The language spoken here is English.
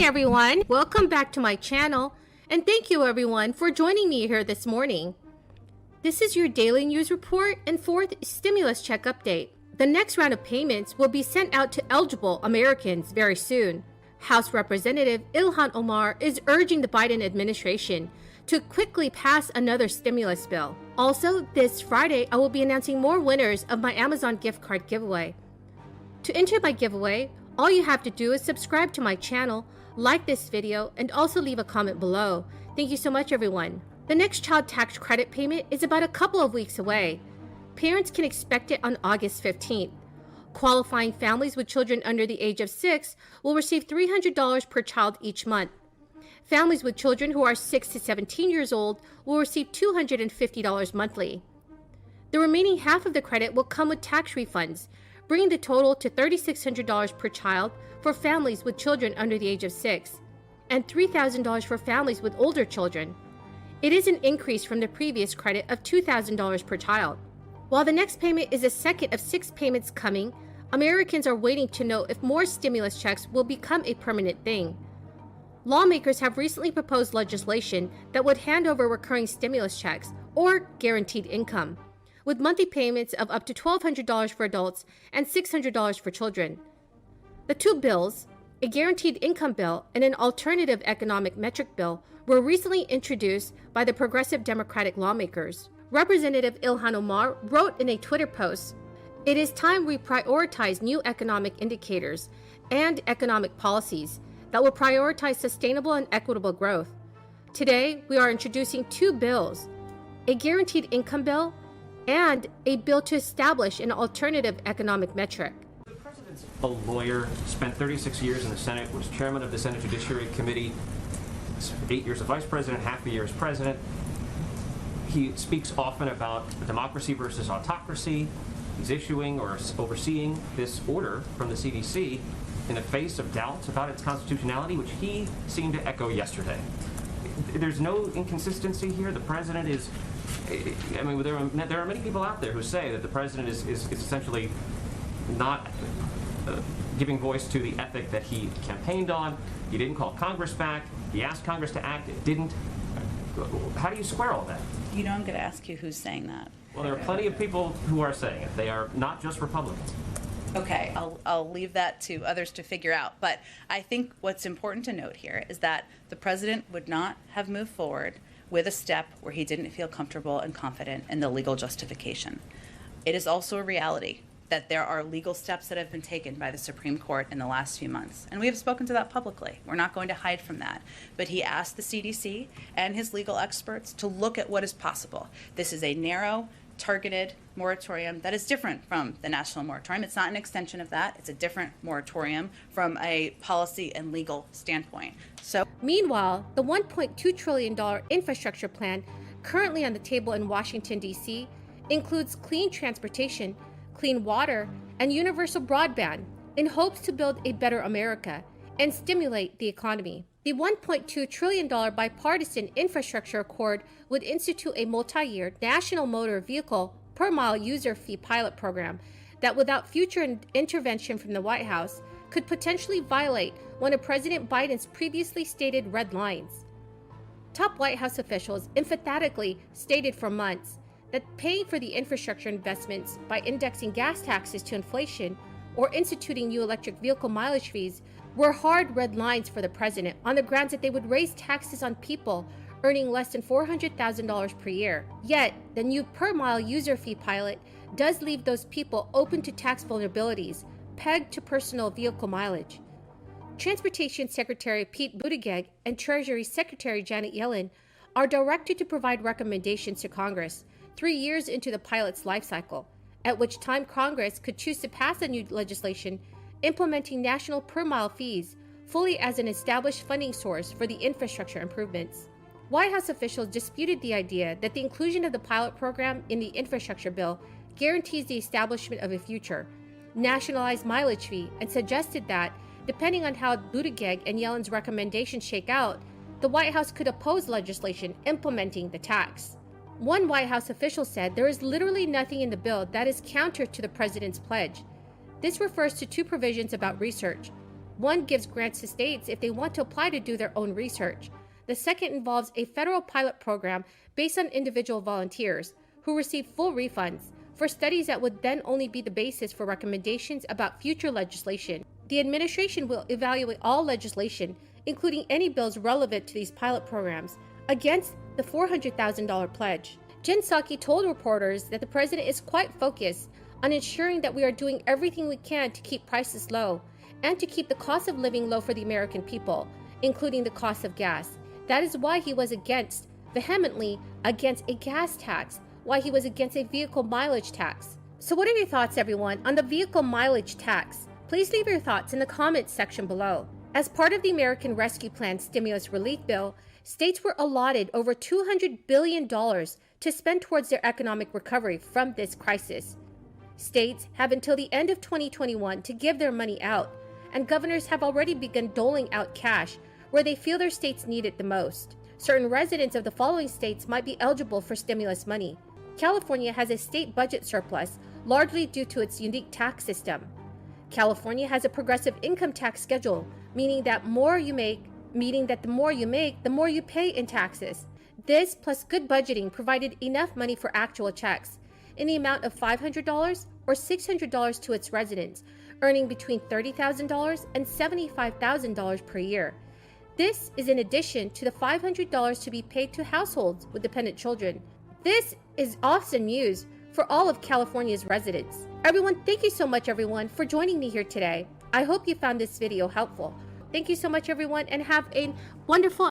everyone, welcome back to my channel, and thank you everyone for joining me here this morning. This is your daily news report and fourth stimulus check update. The next round of payments will be sent out to eligible Americans very soon. House Representative Ilhan Omar is urging the Biden administration to quickly pass another stimulus bill. Also, this Friday, I will be announcing more winners of my Amazon gift card giveaway. To enter my giveaway, all you have to do is subscribe to my channel, like this video, and also leave a comment below. Thank you so much, everyone. The next child tax credit payment is about a couple of weeks away. Parents can expect it on August 15th. Qualifying families with children under the age of 6 will receive $300 per child each month. Families with children who are 6 to 17 years old will receive $250 monthly. The remaining half of the credit will come with tax refunds, bringing the total to $3,600 per child for families with children under the age of 6, and $3,000 for families with older children. It is an increase from the previous credit of $2,000 per child. While the next payment is the second of 6 payments coming, Americans are waiting to know if more stimulus checks will become a permanent thing. Lawmakers have recently proposed legislation that would hand over recurring stimulus checks, or guaranteed income, with monthly payments of up to $1,200 for adults and $600 for children. The two bills, a guaranteed income bill and an alternative economic metric bill, were recently introduced by the progressive Democratic lawmakers. Representative Ilhan Omar wrote in a Twitter post, "It is time we prioritize new economic indicators and economic policies that will prioritize sustainable and equitable growth. Today, we are introducing two bills, a guaranteed income bill and a bill to establish an alternative economic metric." The president's a lawyer, spent 36 years in the Senate, was chairman of the Senate Judiciary Committee, 8 years as vice president, half a year as president. He speaks often about democracy versus autocracy. He's issuing or overseeing this order from the CDC in the face of doubts about its constitutionality, which he seemed to echo yesterday. There's no inconsistency here. The president is, I mean, there are many people out there who say that the president is essentially not giving voice to the ethic that he campaigned on. He didn't call Congress back. He asked Congress to act. It didn't. How do you square all that? You know, I'm going to ask you who's saying that. Well, there are plenty of people who are saying it. They are not just Republicans. Okay, I'll leave that to others to figure out. But I think what's important to note here is that the president would not have moved forward with a step where he didn't feel comfortable and confident in the legal justification. It is also a reality that there are legal steps that have been taken by the Supreme Court in the last few months, and we have spoken to that publicly. We're not going to hide from that. But he asked the CDC and his legal experts to look at what is possible. This is a narrow, targeted moratorium that is different from the national moratorium. It's not an extension of that. It's a different moratorium from a policy and legal standpoint. Meanwhile, the $1.2 trillion infrastructure plan currently on the table in Washington, D.C. includes clean transportation, clean water, and universal broadband in hopes to build a better America and stimulate the economy. The $1.2 trillion bipartisan infrastructure accord would institute a multi-year national motor vehicle per mile user fee pilot program that, without future intervention from the White House, could potentially violate one of President Biden's previously stated red lines. Top White House officials emphatically stated for months that paying for the infrastructure investments by indexing gas taxes to inflation or instituting new electric vehicle mileage fees were hard red lines for the president on the grounds that they would raise taxes on people earning less than $400,000 per year. Yet, the new per-mile user fee pilot does leave those people open to tax vulnerabilities pegged to personal vehicle mileage. Transportation Secretary Pete Buttigieg and Treasury Secretary Janet Yellen are directed to provide recommendations to Congress 3 years into the pilot's life cycle, at which time Congress could choose to pass a new legislation implementing national per-mile fees fully as an established funding source for the infrastructure improvements. White House officials disputed the idea that the inclusion of the pilot program in the infrastructure bill guarantees the establishment of a future nationalized mileage fee and suggested that, depending on how Buttigieg and Yellen's recommendations shake out, the White House could oppose legislation implementing the tax. One White House official said there is literally nothing in the bill that is counter to the president's pledge. This refers to two provisions about research. One gives grants to states if they want to apply to do their own research. The second involves a federal pilot program based on individual volunteers who receive full refunds for studies that would then only be the basis for recommendations about future legislation. The administration will evaluate all legislation, including any bills relevant to these pilot programs, against the $400,000 pledge. Jen Psaki told reporters that the president is quite focused on ensuring that we are doing everything we can to keep prices low and to keep the cost of living low for the American people, including the cost of gas. That is why he was vehemently against a gas tax, why he was against a vehicle mileage tax. So what are your thoughts, everyone, on the vehicle mileage tax? Please leave your thoughts in the comments section below. As part of the American Rescue Plan stimulus relief bill, states were allotted over $200 billion to spend towards their economic recovery from this crisis. States have until the end of 2021 to give their money out, and governors have already begun doling out cash where they feel their states need it the most. Certain residents of the following states might be eligible for stimulus money. California has a state budget surplus, largely due to its unique tax system. California has a progressive income tax schedule, meaning that the more you make, the more you pay in taxes. This, plus good budgeting, provided enough money for actual checks in the amount of $500 or $600 to its residents, earning between $30,000 and $75,000 per year. This is in addition to the $500 to be paid to households with dependent children. This is often used for all of California's residents. Everyone, thank you so much, everyone, for joining me here today. I hope you found this video helpful. Thank you so much, everyone, and have a wonderful